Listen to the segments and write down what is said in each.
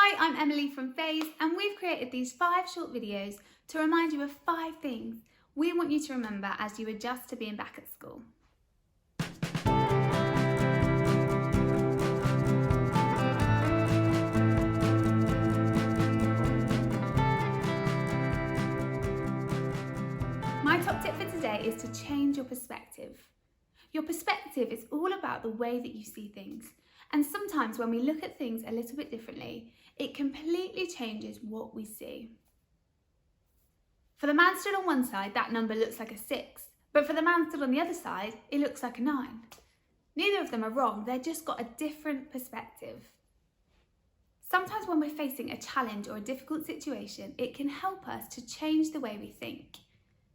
Hi, I'm Emily from Phase, and we've created these 5 short videos to remind you of 5 things we want you to remember as you adjust to being back at school. My top tip for today is to change your perspective. Your perspective is all about the way that you see things, and sometimes when we look at things a little bit differently, it completely changes what we see. For the man stood on one side, that number looks like a 6, but for the man stood on the other side, it looks like a 9. Neither of them are wrong, they've just got a different perspective. Sometimes when we're facing a challenge or a difficult situation, it can help us to change the way we think.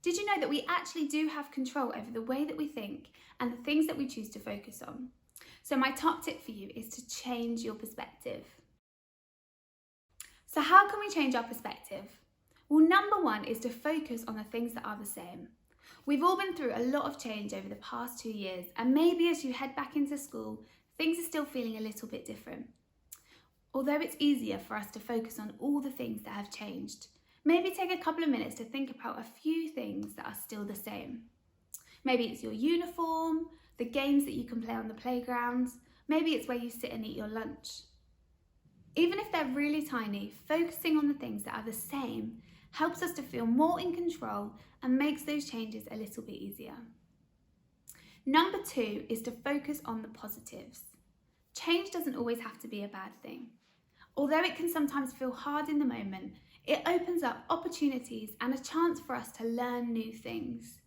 Did you know that we actually do have control over the way that we think and the things that we choose to focus on? So my top tip for you is to change your perspective. So how can we change our perspective? Well, number 1 is to focus on the things that are the same. We've all been through a lot of change over the past 2 years, and maybe as you head back into school, things are still feeling a little bit different. Although it's easier for us to focus on all the things that have changed, maybe take a couple of minutes to think about a few things that are still the same. Maybe it's your uniform, the games that you can play on the playgrounds, maybe it's where you sit and eat your lunch. Even if they're really tiny, focusing on the things that are the same helps us to feel more in control and makes those changes a little bit easier. Number 2 is to focus on the positives. Change doesn't always have to be a bad thing. Although it can sometimes feel hard in the moment, it opens up opportunities and a chance for us to learn new things.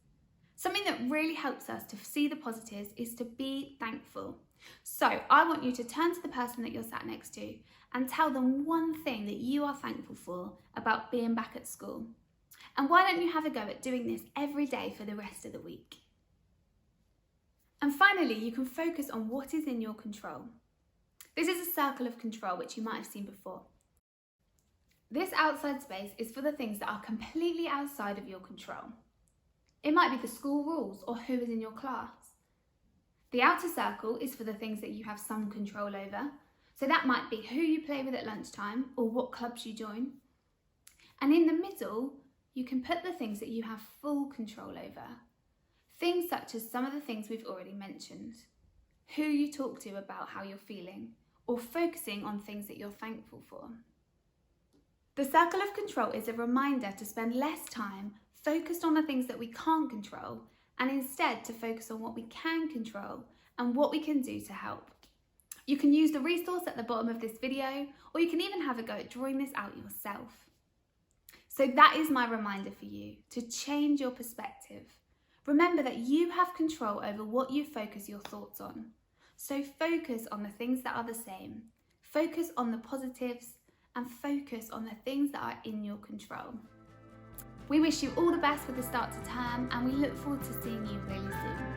Something that really helps us to see the positives is to be thankful. So I want you to turn to the person that you're sat next to and tell them one thing that you are thankful for about being back at school. And why don't you have a go at doing this every day for the rest of the week? And finally, you can focus on what is in your control. This is a circle of control, which you might have seen before. This outside space is for the things that are completely outside of your control. It might be the school rules or who is in your class. The outer circle is for the things that you have some control over. So that might be who you play with at lunchtime or what clubs you join. And in the middle, you can put the things that you have full control over. Things such as some of the things we've already mentioned. Who you talk to about how you're feeling, or focusing on things that you're thankful for. The circle of control is a reminder to spend less time focused on the things that we can't control and instead to focus on what we can control and what we can do to help. You can use the resource at the bottom of this video, or you can even have a go at drawing this out yourself. So that is my reminder for you, to change your perspective. Remember that you have control over what you focus your thoughts on. So focus on the things that are the same. Focus on the positives and focus on the things that are in your control. We wish you all the best with the start to term, and we look forward to seeing you really soon.